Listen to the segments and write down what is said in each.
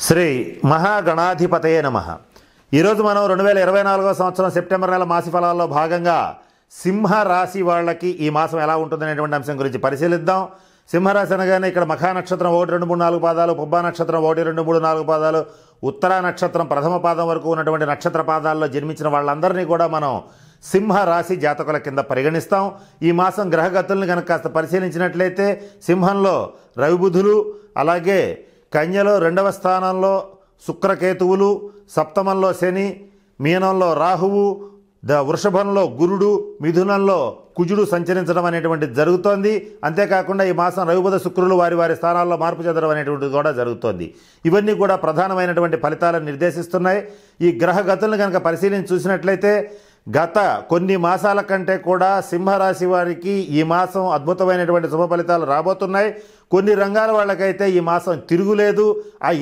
శ్రీ మహాగణాధిపతయే నమః. ఈరోజు మనం 2024 సంవత్సరం సెప్టెంబర్ నెల మాసి ఫలాల్లో భాగంగా సింహ రాశి వాళ్ళకి ఈ మాసం ఎలా ఉంటుందనేటువంటి అంశం గురించి పరిశీలిద్దాం. సింహరాశి అనగానే ఇక్కడ మఖా నక్షత్రం 1, 2, 3, 4 పాదాలు, పుబ్బా నక్షత్రం 1, 2, 3, 4 పాదాలు, ఉత్తరా నక్షత్రం ప్రథమ పాదం వరకు ఉన్నటువంటి నక్షత్ర పాదాల్లో జన్మించిన వాళ్ళందరినీ కూడా మనం సింహరాశి జాతకుల కింద పరిగణిస్తాం. ఈ మాసం గ్రహగతుల్ని కనుక కాస్త పరిశీలించినట్లయితే సింహంలో రవిబుధులు, అలాగే కన్యలో 2వ స్థానంలో శుక్రకేతువులు, సప్తమంలో శని, మీనంలో రాహువు, వృషభంలో గురుడు, మిథునంలో కుజుడు సంచరించడం అనేటువంటిది జరుగుతోంది. అంతేకాకుండా ఈ మాసం రవిబుధ శుక్రులు వారి వారి స్థానాల్లో మార్పు చెందడం అనేటువంటిది కూడా జరుగుతోంది. ఇవన్నీ కూడా ప్రధానమైనటువంటి ఫలితాలను నిర్దేశిస్తున్నాయి. ఈ గ్రహగతులను కనుక పరిశీలించి చూసినట్లయితే గత కొన్ని మాసాల కంటే కూడా సింహరాశి వారికి ఈ మాసం అద్భుతమైనటువంటి శుభ ఫలితాలు రాబోతున్నాయి. కొన్ని రంగాల వాళ్ళకైతే ఈ మాసం తిరుగులేదు.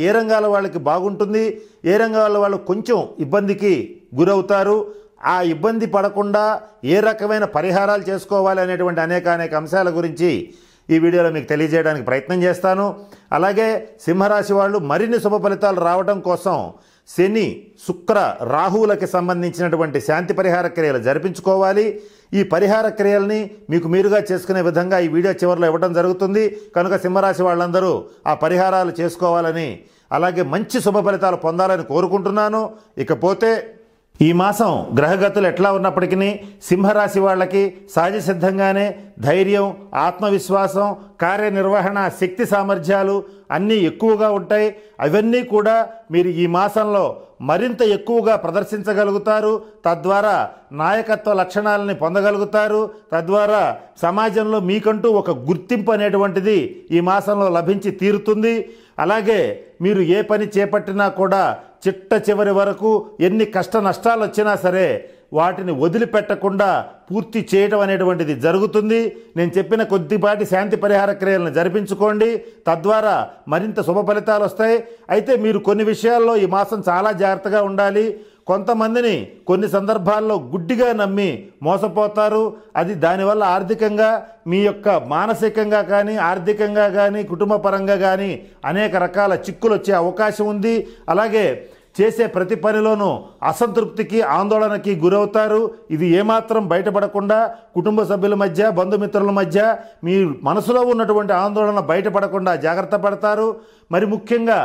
ఏ రంగాల వాళ్ళకి బాగుంటుంది, ఏ రంగాల వాళ్ళు కొంచెం ఇబ్బందికి గురవుతారు, ఆ ఇబ్బంది పడకుండా ఏ రకమైన పరిహారాలు చేసుకోవాలి అనేటువంటి అనేక అంశాల గురించి ఈ వీడియోలో మీకు తెలియజేయడానికి ప్రయత్నం చేస్తాను. అలాగే సింహరాశి వాళ్ళు మరిన్ని శుభ ఫలితాలు రావడం కోసం శని, శుక్ర, రాహువులకి సంబంధించినటువంటి శాంతి పరిహార క్రియలు జరిపించుకోవాలి. ఈ పరిహార క్రియల్ని మీకు మీరుగా చేసుకునే విధంగా ఈ వీడియో చివరిలో ఇవ్వడం జరుగుతుంది. కనుక సింహరాశి వాళ్ళందరూ ఆ పరిహారాలు చేసుకోవాలని, అలాగే మంచి శుభ ఫలితాలు పొందాలని కోరుకుంటున్నాను. ఇకపోతే ఈ మాసం గ్రహగతులు ఎట్లా ఉన్నప్పటికీ సింహరాశి వాళ్ళకి సహజ సిద్ధంగానే ధైర్యం, ఆత్మవిశ్వాసం, కార్యనిర్వహణ శక్తి సామర్థ్యాలు అన్నీ ఎక్కువగా ఉంటాయి. అవన్నీ కూడా మీరు ఈ మాసంలో మరింత ఎక్కువగా ప్రదర్శించగలుగుతారు. తద్వారా నాయకత్వ లక్షణాలని పొందగలుగుతారు. తద్వారా సమాజంలో మీకంటూ ఒక గుర్తింపు అనేటువంటిది ఈ మాసంలో లభించి తీరుతుంది. అలాగే మీరు ఏ పని చేపట్టినా కూడా చిట్ట చివరి వరకు ఎన్ని కష్ట నష్టాలు వచ్చినా సరే వాటిని వదిలిపెట్టకుండా పూర్తి చేయడం అనేటువంటిది జరుగుతుంది. నేను చెప్పిన కొద్దిపాటి శాంతి పరిహార క్రియలను జరిపించుకోండి. తద్వారా మరింత శుభ ఫలితాలు వస్తాయి. అయితే మీరు కొన్ని విషయాల్లో ఈ మాసం చాలా జాగ్రత్తగా ఉండాలి. కొంతమందిని కొన్ని సందర్భాల్లో గుడ్డిగా నమ్మి మోసపోతారు. అది దానివల్ల ఆర్థికంగా మీ యొక్క మానసికంగా కానీ, ఆర్థికంగా కానీ, కుటుంబ పరంగా కానీ అనేక రకాల చిక్కులు వచ్చే అవకాశం ఉంది. అలాగే చేసే ప్రతి పనిలోనూ అసంతృప్తికి, ఆందోళనకి గురవుతారు. ఇది ఏమాత్రం బయటపడకుండా కుటుంబ సభ్యుల మధ్య, బంధుమిత్రుల మధ్య మీ మనసులో ఉన్నటువంటి ఆందోళన బయటపడకుండా జాగ్రత్త పడతారు. మరి ముఖ్యంగా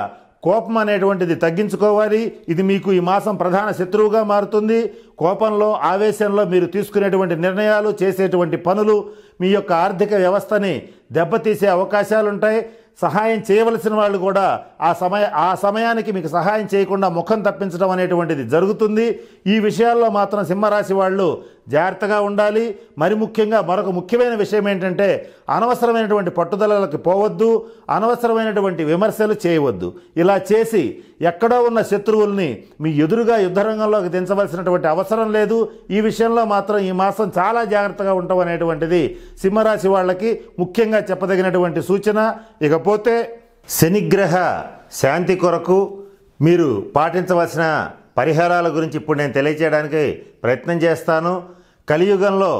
కోపం అనేటువంటిది తగ్గించుకోవాలి. ఇది మీకు ఈ మాసం ప్రధాన శత్రువుగా మారుతుంది. కోపంలో, ఆవేశంలో మీరు తీసుకునేటువంటి నిర్ణయాలు, చేసేటువంటి పనులు మీ యొక్క ఆర్థిక వ్యవస్థని దెబ్బతీసే అవకాశాలుంటాయి. సహాయం చేయవలసిన వాళ్ళు కూడా ఆ సమయానికి మీకు సహాయం చేయకుండా ముఖం తప్పించడం అనేటువంటిది జరుగుతుంది. ఈ విషయాల్లో మాత్రం సింహరాశి వాళ్ళు జాగ్రత్తగా ఉండాలి. మరి ముఖ్యంగా మరొక ముఖ్యమైన విషయం ఏంటంటే అనవసరమైనటువంటి పట్టుదలలకు పోవద్దు, అనవసరమైనటువంటి విమర్శలు చేయవద్దు. ఇలా చేసి ఎక్కడో ఉన్న శత్రువుల్ని మీ ఎదురుగా యుద్ధరంగంలోకి దించవలసినటువంటి అవసరం లేదు. ఈ విషయంలో మాత్రం ఈ మాసం చాలా జాగ్రత్తగా ఉండటం అనేటువంటిది సింహరాశి వాళ్ళకి ముఖ్యంగా చెప్పదగినటువంటి సూచన. ఇకపోతే శనిగ్రహ శాంతి కొరకు మీరు పాటించవలసిన పరిహారాల గురించి ఇప్పుడు నేను తెలియచేయడానికి ప్రయత్నం చేస్తాను. కలియుగంలో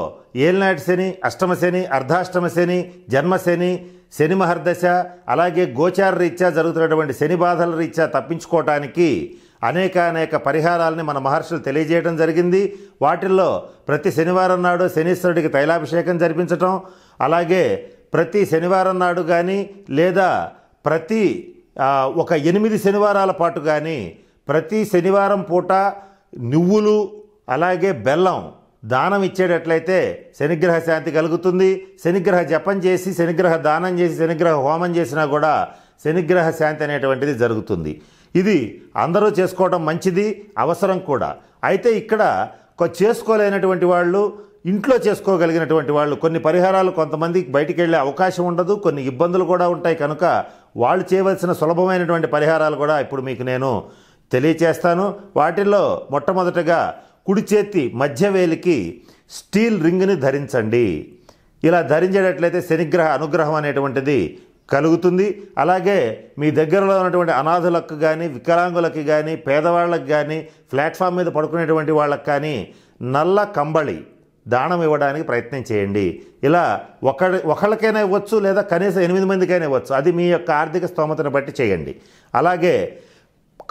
ఏలినాటి శని, అష్టమ శని, అర్ధాష్టమ శని, జన్మశని, శని మహర్దశ, అలాగే గోచార రీత్యా జరుగుతున్నటువంటి శని బాధల రీత్యా తప్పించుకోవటానికి అనేక పరిహారాలని మన మహర్షులు తెలియజేయడం జరిగింది. వాటిల్లో ప్రతి శనివారం నాడు శనీశ్వరుడికి తైలాభిషేకం జరిపించటం, అలాగే ప్రతి శనివారం నాడు కానీ లేదా ప్రతి ఒక 8 శనివారాల పాటు కానీ ప్రతి శనివారం పూట నువ్వులు, అలాగే బెల్లం దానం ఇచ్చేటట్లయితే శనిగ్రహ శాంతి కలుగుతుంది. శనిగ్రహ జపం చేసి, శనిగ్రహ దానం చేసి, శనిగ్రహ హోమం చేసినా కూడా శనిగ్రహ శాంతి అనేటువంటిది జరుగుతుంది. ఇది అందరూ చేసుకోవడం మంచిది, అవసరం కూడా. అయితే ఇక్కడ చేసుకోలేనటువంటి వాళ్ళు, ఇంట్లో చేసుకోగలిగినటువంటి వాళ్ళు కొన్ని పరిహారాలు కొంతమందికి బయటికి వెళ్ళే అవకాశం ఉండదు, కొన్ని ఇబ్బందులు కూడా ఉంటాయి. కనుక వాళ్ళు చేయవలసిన సులభమైనటువంటి పరిహారాలు కూడా ఇప్పుడు మీకు నేను తెలియచేస్తాను. వాటిల్లో మొట్టమొదటగా కుడి చేతి మధ్య వేలికి స్టీల్ రింగ్ని ధరించండి. ఇలా ధరించేటట్లయితే శనిగ్రహ అనుగ్రహం అనేటువంటిది కలుగుతుంది. అలాగే మీ దగ్గరలో ఉన్నటువంటి అనాథులకు కానీ, వికలాంగులకి కానీ, పేదవాళ్ళకి కానీ, ప్లాట్ఫామ్ మీద పడుకునేటువంటి వాళ్ళకి కానీ నల్ల కంబళి దానం ఇవ్వడానికి ప్రయత్నం చేయండి. ఇలా ఒకళ్ళకైనా ఇవ్వచ్చు, లేదా కనీసం 8 మందికైనా ఇవ్వచ్చు. అది మీ యొక్క ఆర్థిక స్తోమతను బట్టి చేయండి. అలాగే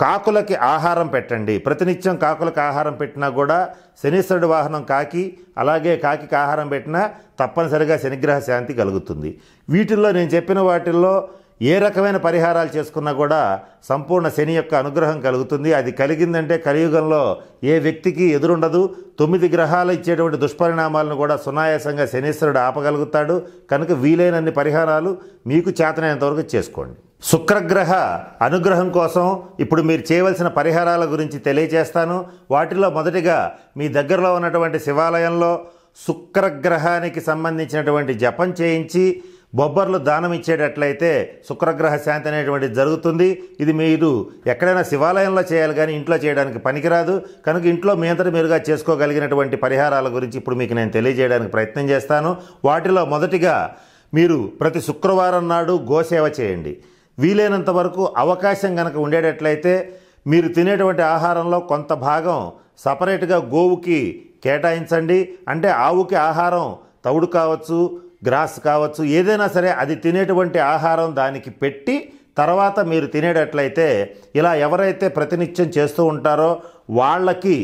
కాకులకి ఆహారం పెట్టండి. ప్రతినిత్యం కాకులకు ఆహారం పెట్టినా కూడా శనీశ్వరుడి వాహనం కాకి, అలాగే కాకికి ఆహారం పెట్టినా తప్పనిసరిగా శనిగ్రహ శాంతి కలుగుతుంది. వీటిల్లో నేను చెప్పిన వాటిల్లో ఏ రకమైన పరిహారాలు చేసుకున్నా కూడా సంపూర్ణ శని యొక్క అనుగ్రహం కలుగుతుంది. అది కలిగిందంటే కలియుగంలో ఏ వ్యక్తికి ఎదురుండదు. 9 గ్రహాలు ఇచ్చేటువంటి దుష్పరిణామాలను కూడా సునాయాసంగా శనీశ్వరుడు ఆపగలుగుతాడు. కనుక వీలైనన్ని పరిహారాలు మీకు చేతనైనంతవరకు చేసుకోండి. శుక్రగ్రహ అనుగ్రహం కోసం ఇప్పుడు మీరు చేయవలసిన పరిహారాల గురించి తెలియజేస్తాను. వాటిలో మొదటిగా మీ దగ్గరలో ఉన్నటువంటి శివాలయంలో శుక్రగ్రహానికి సంబంధించినటువంటి జపం చేయించి బొబ్బర్లు దానం ఇచ్చేటట్లయితే శుక్రగ్రహ శాంతి అనేటువంటిది జరుగుతుంది. ఇది మీరు ఎక్కడైనా శివాలయంలో చేయాలి కానీ ఇంట్లో చేయడానికి పనికిరాదు. కనుక ఇంట్లో మీ అంతటి మీరుగా చేసుకోగలిగినటువంటి పరిహారాల గురించి ఇప్పుడు మీకు నేను తెలియజేయడానికి ప్రయత్నం చేస్తాను. వాటిలో మొదటిగా మీరు ప్రతి శుక్రవారం నాడు గోసేవ చేయండి. వీలైనంత వరకు అవకాశం కనుక ఉండేటట్లయితే మీరు తినేటువంటి ఆహారంలో కొంత భాగం సపరేట్గా గోవుకి కేటాయించండి. అంటే ఆవుకి ఆహారం తవుడు కావచ్చు, గ్రాస్ కావచ్చు, ఏదైనా సరే అది తినేటువంటి ఆహారం దానికి పెట్టి తర్వాత మీరు తినేటట్లయితే ఇలా ఎవరైతే ప్రతినిత్యం చేస్తూ ఉంటారో వాళ్ళకి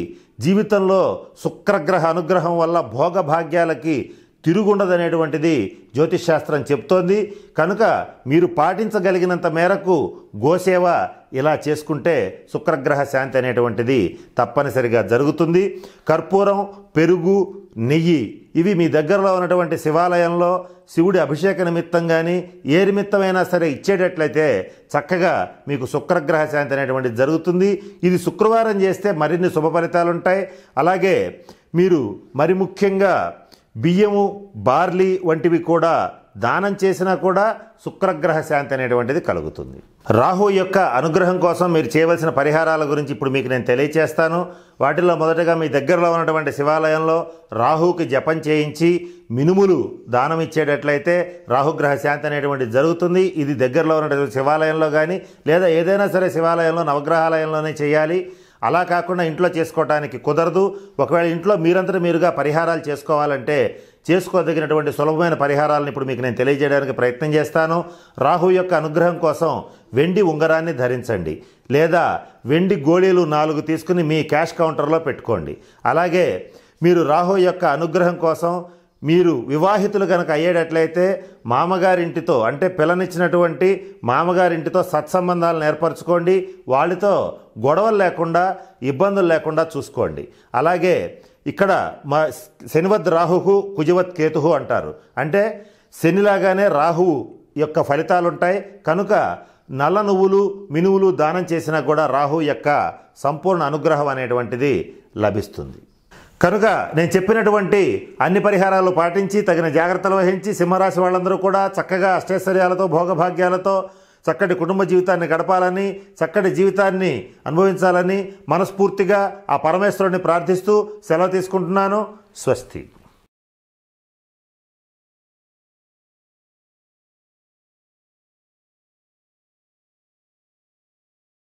జీవితంలో శుక్రగ్రహ అనుగ్రహం వల్ల భోగభాగ్యాలకి తిరుగుండదనేటువంటిది జ్యోతిష్శాస్త్రం చెప్తోంది. కనుక మీరు పాటించగలిగినంత మేరకు గోసేవ ఇలా చేసుకుంటే శుక్రగ్రహ శాంతి అనేటువంటిది తప్పనిసరిగా జరుగుతుంది. కర్పూరం, పెరుగు, నెయ్యి ఇవి మీ దగ్గరలో ఉన్నటువంటి శివాలయంలో శివుడి అభిషేక నిమిత్తం కానీ ఏ నిమిత్తమైనా సరే ఇచ్చేటట్లయితే చక్కగా మీకు శుక్రగ్రహ శాంతి అనేటువంటిది జరుగుతుంది. ఇది శుక్రవారం చేస్తే మరిన్ని శుభ ఫలితాలు ఉంటాయి. అలాగే మీరు మరి ముఖ్యంగా బియ్యము, బార్లీ వంటివి కూడా దానం చేసినా కూడా శుక్రగ్రహ శాంతి అనేటువంటిది కలుగుతుంది. రాహు యొక్క అనుగ్రహం కోసం మీరు చేయవలసిన పరిహారాల గురించి ఇప్పుడు మీకు నేను తెలియచేస్తాను. వాటిల్లో మొదటగా మీ దగ్గరలో ఉన్నటువంటి శివాలయంలో రాహుకి జపం చేయించి మినుములు దానం ఇచ్చేటట్లయితే రాహుగ్రహ శాంతి అనేటువంటిది జరుగుతుంది. ఇది దగ్గరలో ఉన్నటువంటి శివాలయంలో కానీ లేదా ఏదైనా సరే శివాలయంలో నవగ్రహాలయంలోనే చేయాలి. అలా కాకుండా ఇంట్లో చేసుకోవడానికి కుదరదు. ఒకవేళ ఇంట్లో మీరంతటా మీరుగా పరిహారాలు చేసుకోవాలంటే చేసుకోదగినటువంటి సులభమైన పరిహారాలను ఇప్పుడు మీకు నేను తెలియజేయడానికి ప్రయత్నం చేస్తాను. రాహు యొక్క అనుగ్రహం కోసం వెండి ఉంగరాన్ని ధరించండి లేదా వెండి గోళీలు 4 తీసుకుని మీ క్యాష్ కౌంటర్లో పెట్టుకోండి. అలాగే మీరు రాహు యొక్క అనుగ్రహం కోసం మీరు వివాహితులు కనుక అయ్యేటట్లయితే మామగారింటితో అంటే పిల్లనిచ్చినటువంటి మామగారింటితో సత్సంబంధాలను ఏర్పరచుకోండి. వాళ్ళతో గొడవలు లేకుండా ఇబ్బందులు లేకుండా చూసుకోండి. అలాగే ఇక్కడ మా శనివద్ రాహువు కుజవత్ కేతువు అంటారు. అంటే శనిలాగానే రాహువు యొక్క ఫలితాలు ఉంటాయి. కనుక నల్ల నువ్వులు, మినువులు దానం చేసినా కూడా రాహు యొక్క సంపూర్ణ అనుగ్రహం అనేటువంటిది లభిస్తుంది. కనుక నేను చెప్పినటువంటి అన్ని పరిహారాలు పాటించి తగిన జాగ్రత్తలు వహించి సింహరాశి వాళ్ళందరూ కూడా చక్కగా అష్టైశ్వర్యాలతో భోగభాగ్యాలతో చక్కటి కుటుంబ జీవితాన్ని గడపాలని, చక్కటి జీవితాన్ని అనుభవించాలని మనస్ఫూర్తిగా ఆ పరమేశ్వరుని ప్రార్థిస్తూ సెలవు తీసుకుంటున్నాను. స్వస్తి.